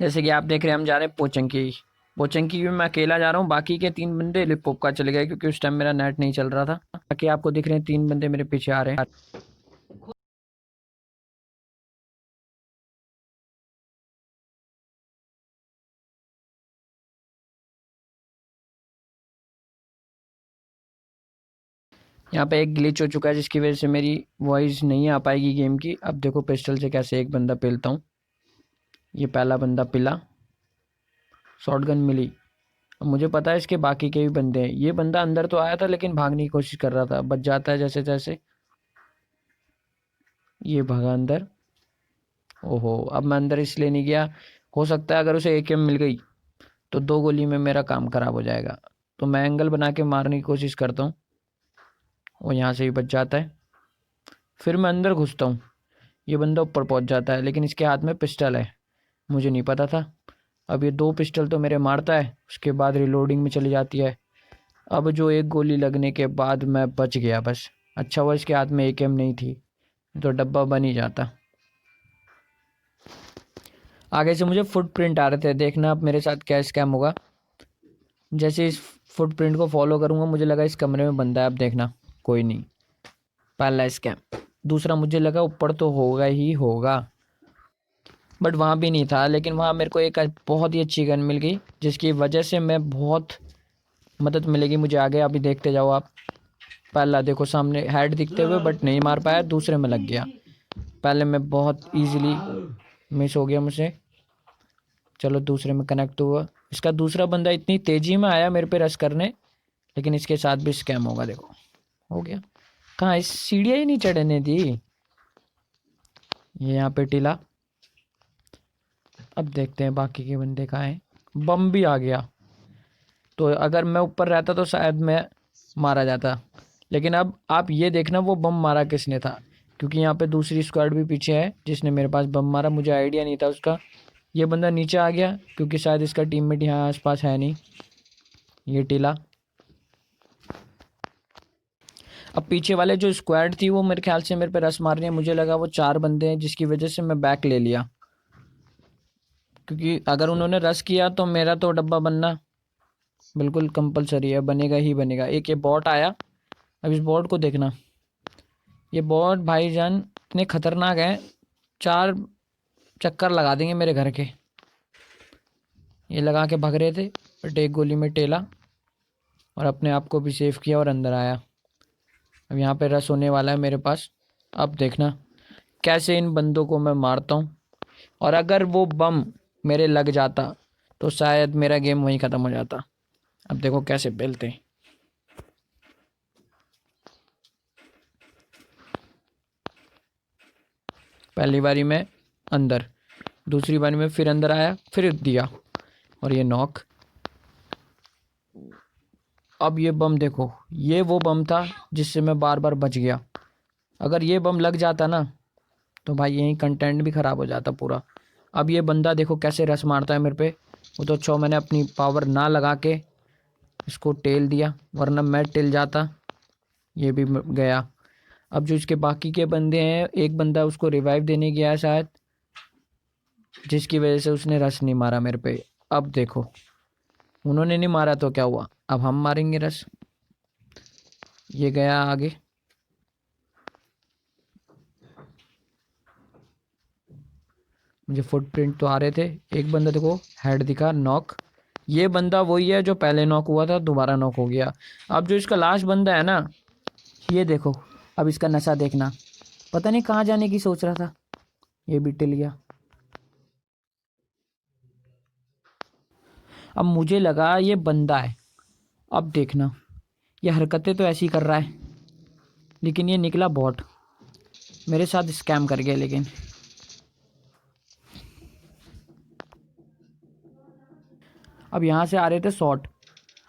जैसे कि आप देख रहे हैं हम जा रहे हैं पोचंकी। पोचंकी में मैं अकेला जा रहा हूँ, बाकी के 3 बंदे लिपोपका चले गए क्योंकि उस टाइम मेरा नेट नहीं चल रहा था। बाकी आपको दिख रहे हैं 3 बंदे मेरे पीछे आ रहे हैं। यहाँ पे एक ग्लिच हो चुका है जिसकी वजह से मेरी वॉइस नहीं आ पाएगी गेम की। अब देखो पिस्टल से कैसे एक बंदा पेलता हूँ। ये पहला बंदा पिला, शॉटगन मिली। अब मुझे पता है इसके बाकी के भी बंदे हैं। ये बंदा अंदर तो आया था लेकिन भागने की कोशिश कर रहा था, बच जाता है जैसे तैसे। ये भागा अंदर। ओहो, अब मैं अंदर इसलिए नहीं गया, हो सकता है अगर उसे एकेएम मिल गई तो 2 गोली में मेरा काम खराब हो जाएगा। तो मैं एंगल बना के मारने की कोशिश करता हूँ, वो यहाँ से ही बच जाता है। फिर मैं अंदर घुसता हूँ, ये बंदा ऊपर पहुँच जाता है लेकिन इसके हाथ में पिस्टल है, मुझे नहीं पता था। अब ये 2 पिस्टल तो मेरे मारता है, उसके बाद रिलोडिंग में चली जाती है। अब जो एक गोली लगने के बाद मैं बच गया बस। अच्छा हुआ इसके हाथ में एकेएम नहीं थी, तो डब्बा बन ही जाता। आगे से मुझे फुटप्रिंट आ रहे थे, देखना अब मेरे साथ क्या स्कैम होगा। जैसे इस फुटप्रिंट को फॉलो करूंगा मुझे लगा इस कमरे में बंदा है, अब देखना कोई नहीं। पहला स्कैम। दूसरा मुझे लगा ऊपर तो होगा ही होगा, बट वहाँ भी नहीं था। लेकिन वहाँ मेरे को एक बहुत ही अच्छी गन मिल गई जिसकी वजह से मैं बहुत मदद मिलेगी मुझे आगे। अभी देखते जाओ आप। पहला देखो सामने हेड दिखते हुए बट नहीं मार पाया, दूसरे में लग गया। पहले में बहुत इजीली मिस हो गया मुझसे, चलो दूसरे में कनेक्ट हुआ। इसका दूसरा बंदा इतनी तेजी में आया मेरे पे रश करने, लेकिन इसके साथ भी स्कैम होगा। देखो हो गया। कहाँ, इस सीढ़ियाँ ही नहीं चढ़ने दी। ये यहाँ पे टिला। अब देखते हैं बाकी के बंदे कहाँ हैं। बम भी आ गया, तो अगर मैं ऊपर रहता तो शायद मैं मारा जाता। लेकिन अब आप ये देखना वो बम मारा किसने था, क्योंकि यहाँ पे दूसरी स्क्वाड भी पीछे है जिसने मेरे पास बम मारा, मुझे आइडिया नहीं था उसका। ये बंदा नीचे आ गया क्योंकि शायद इसका टीममेट यहाँ आसपास है नहीं। ये टिला। अब पीछे वाले जो स्क्वाड थी वो मेरे ख्याल से मेरे पे रस मार रही है, मुझे लगा वो 4 बंदे हैं जिसकी वजह से मैं बैक ले लिया। क्योंकि अगर उन्होंने रस किया तो मेरा तो डब्बा बनना बिल्कुल कंपलसरी है, बनेगा ही बनेगा। एक ये बॉट आया, अब इस बॉट को देखना। ये बॉट भाईजान इतने खतरनाक है, 4 चक्कर लगा देंगे मेरे घर के। ये लगा के भाग रहे थे बट एक गोली में टेला और अपने आप को भी सेफ किया और अंदर आया। अब यहाँ पे रस होने वाला है मेरे पास। अब देखना कैसे इन बंदों को मैं मारता हूँ, और अगर वो बम मेरे लग जाता तो शायद मेरा गेम वहीं ख़त्म हो जाता। अब देखो कैसे बेलते हैं। पहली बारी में अंदर, दूसरी बारी में फिर अंदर आया, फिर दिया और ये नॉक। अब ये बम देखो, ये वो बम था जिससे मैं बार बार बच गया। अगर ये बम लग जाता ना तो भाई यही कंटेंट भी ख़राब हो जाता पूरा। अब ये बंदा देखो कैसे रस मारता है मेरे पे। वो तो अच्छा मैंने अपनी पावर ना लगा के इसको टेल दिया, वरना मैं टेल जाता। ये भी गया। अब जो इसके बाकी के बंदे हैं, एक बंदा उसको रिवाइव देने गया है शायद, जिसकी वजह से उसने रस नहीं मारा मेरे पे। अब देखो उन्होंने नहीं मारा तो क्या हुआ, अब हम मारेंगे रस। ये गया आगे। मुझे फुटप्रिंट तो आ रहे थे। एक बंदा देखो हेड दिखा, नॉक। ये बंदा वही है जो पहले नॉक हुआ था, दोबारा नॉक हो गया। अब जो इसका लास्ट बंदा है ना, ये देखो। अब इसका नशा देखना, पता नहीं कहाँ जाने की सोच रहा था। ये भी टिल गया। अब मुझे लगा ये बंदा है। अब देखना ये हरकतें तो ऐसी कर रहा है, लेकिन ये निकला बॉट, मेरे साथ स्कैम कर गया। लेकिन अब यहाँ से आ रहे थे शॉट,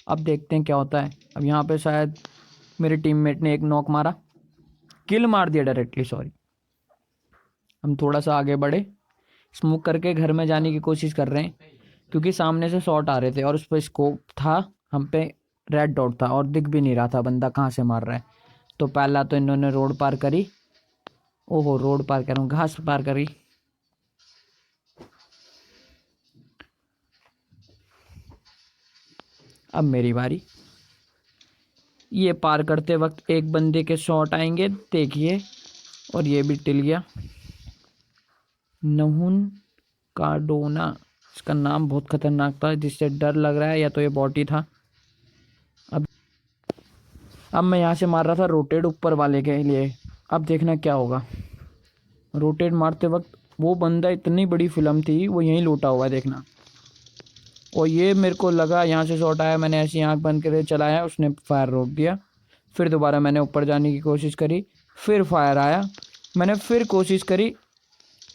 अब देखते हैं क्या होता है। अब यहाँ पे शायद मेरे टीममेट ने एक नॉक मारा, किल मार दिया डायरेक्टली, सॉरी। हम थोड़ा सा आगे बढ़े, स्मोक करके घर में जाने की कोशिश कर रहे हैं, क्योंकि सामने से शॉट आ रहे थे और उस पर स्कोप था, हम पे रेड डॉट था और दिख भी नहीं रहा था बंदा कहाँ से मार रहा है। तो पहला तो इन्होंने रोड पार करी। ओहो, रोड पार कर रहा हूँ, घास पार करी। अब मेरी बारी। ये पार करते वक्त एक बंदे के शॉट आएंगे, देखिए, और ये भी टिल गया। नहुन कार्डोना, इसका नाम बहुत खतरनाक था जिससे डर लग रहा है, या तो ये बॉट ही था। अब मैं यहाँ से मार रहा था रोटेट ऊपर वाले के लिए। अब देखना क्या होगा। रोटेट मारते वक्त वो बंदा, इतनी बड़ी फिल्म थी, वो यहीं लूटा हुआ है, देखना। और ये मेरे को लगा यहाँ से शॉट आया, मैंने ऐसी आंख बंद करके चलाया, उसने फायर रोक दिया। फिर दोबारा मैंने ऊपर जाने की कोशिश करी, फिर फायर आया, मैंने फिर कोशिश करी,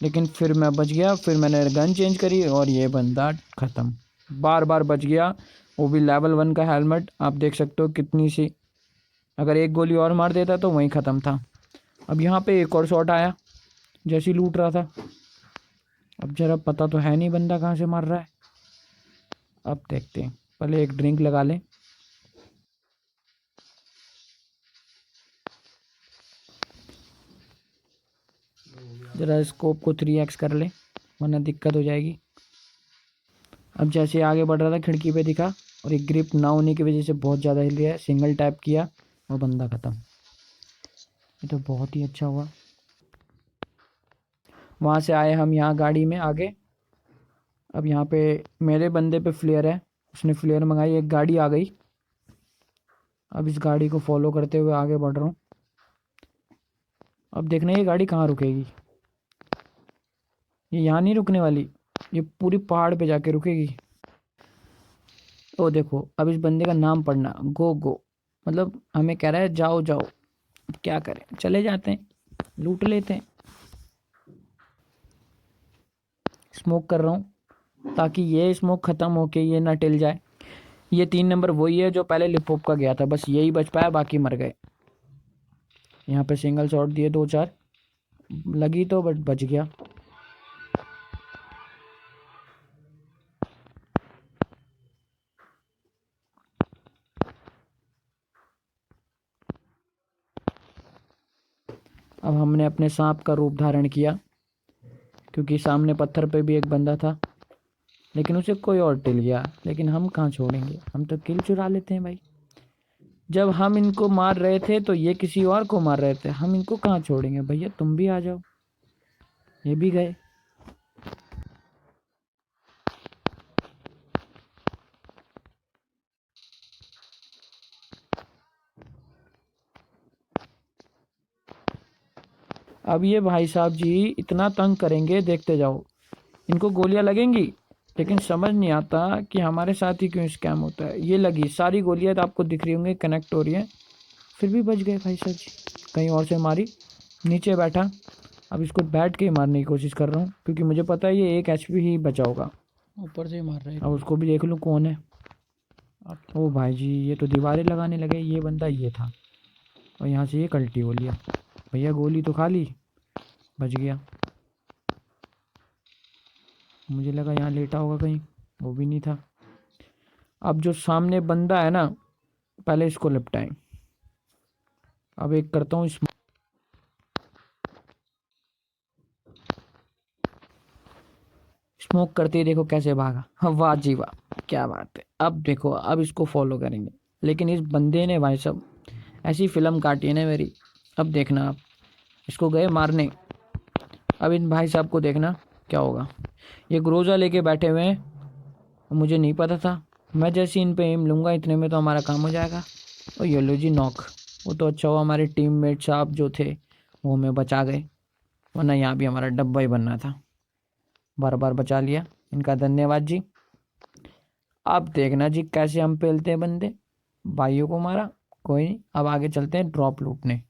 लेकिन फिर मैं बच गया। फिर मैंने गन चेंज करी और ये बंदा ख़त्म। बार बार बच गया, वो भी लेवल 1 का हेलमेट। आप देख सकते हो कितनी सी, अगर एक गोली और मार देता तो वहीं ख़त्म था। अब यहाँ पे एक और शॉट आया जैसे ही लूट रहा था। अब ज़रा पता तो है नहीं बंदा कहाँ से मार रहा है। अब देखते हैं, पहले एक ड्रिंक लगा लें। ज़रा स्कोप को 3x कर ले, वरना दिक्कत हो जाएगी। अब जैसे आगे बढ़ रहा था, खिड़की पे दिखा, और एक ग्रिप ना होने की वजह से बहुत ज़्यादा हिल गया है। सिंगल टैप किया और बंदा ख़त्म। ये तो बहुत ही अच्छा हुआ। वहाँ से आए हम यहाँ गाड़ी में आगे। अब यहाँ पे मेरे बंदे पे फ्लेयर है, उसने फ्लेयर मंगाई, एक गाड़ी आ गई। अब इस गाड़ी को फॉलो करते हुए आगे बढ़ रहा हूँ। अब देखना ये गाड़ी कहाँ रुकेगी। ये यहाँ नहीं रुकने वाली, ये पूरी पहाड़ पे जाके रुकेगी। ओ देखो, अब इस बंदे का नाम पढ़ना, गो गो, मतलब हमें कह रहा है जाओ जाओ। अब क्या करें, चले जाते हैं, लूट लेते हैं। स्मोक कर रहा हूँ ताकि ये स्मोक ख़त्म होके ये ना टिल जाए। ये 3 नंबर वही है जो पहले लिपॉप का गया था, बस यही बच पाया, बाकी मर गए। यहाँ पे सिंगल शॉट दिए 2-4, लगी तो बट बच गया। अब हमने अपने सांप का रूप धारण किया, क्योंकि सामने पत्थर पे भी एक बंदा था, लेकिन उसे कोई और टिल गया। लेकिन हम कहाँ छोड़ेंगे, हम तो किल चुरा लेते हैं भाई। जब हम इनको मार रहे थे तो ये किसी और को मार रहे थे, हम इनको कहाँ छोड़ेंगे। भैया तुम भी आ जाओ। ये भी गए। अब ये भाई साहब जी इतना तंग करेंगे, देखते जाओ। इनको गोलियां लगेंगी, लेकिन समझ नहीं आता कि हमारे साथ ही क्यों स्कैम होता है। ये लगी, सारी गोलियां तो आपको दिख रही होंगी, कनेक्ट हो रही हैं, फिर भी बच गए भाई साहब जी। कहीं और से मारी, नीचे बैठा। अब इसको बैठ के ही मारने की कोशिश कर रहा हूँ, क्योंकि मुझे पता है ये 1 HP ही बचा होगा। ऊपर से ही मार रहा है। अब उसको भी देख लूँ कौन है। ओ भाई जी, ये तो दीवारें लगाने लगे। ये बंदा ये था, और यहाँ से ये कल्टी हो लिया। भैया गोली तो खा ली, बच गया। मुझे लगा यहाँ लेटा होगा कहीं, वो भी नहीं था। अब जो सामने बंदा है ना, पहले इसको लिपटाएं। अब एक करता हूँ, स्मोक करते ही देखो कैसे भागा। हाँ, वाह जी वाह, क्या बात है। अब देखो, अब इसको फॉलो करेंगे। लेकिन इस बंदे ने भाई साहब ऐसी फिल्म काटी है ना मेरी। अब देखना आप, इसको गए मारने। अब इन भाई साहब को देखना क्या होगा। ये ग्रोजा लेके बैठे हुए हैं, मुझे नहीं पता था। मैं जैसे इन पे एम लूँगा, इतने में तो हमारा काम हो जाएगा। और ये लो जी नॉक। वो तो अच्छा हुआ हमारे टीममेट साहब जो थे वो हमें बचा गए, वरना यहाँ भी हमारा डब्बा ही बनना था। बार बार बचा लिया, इनका धन्यवाद जी। अब देखना जी कैसे हम पेलते हैं बंदे। भाइयों को मारा, कोई नहीं। अब आगे चलते हैं ड्रॉप लूटने,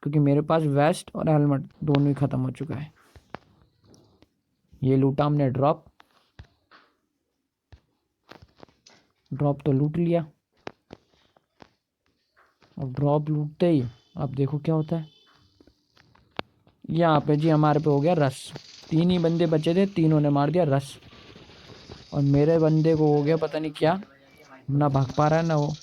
क्योंकि मेरे पास वेस्ट और हेलमेट दोनों ही ख़त्म हो चुका है। ये लूटा हमने ड्रॉप, ड्रॉप तो लूट लिया। अब ड्रॉप लूटते ही अब देखो क्या होता है। यहाँ पे जी हमारे पे हो गया रश। 3 ही बंदे बचे थे, तीनों ने मार दिया रश। और मेरे बंदे को हो गया पता नहीं क्या, ना भाग पा रहा है ना वो।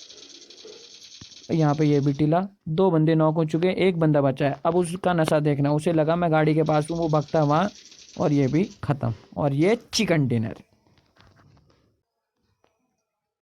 यहाँ पे ये भी टिला। 2 बंदे नॉक हो चुके हैं, एक बंदा बचा है। अब उसका नशा देखना, उसे लगा मैं गाड़ी के पास हूँ, वो भागता है वहाँ, और ये भी ख़त्म। और ये चिकन डिनर।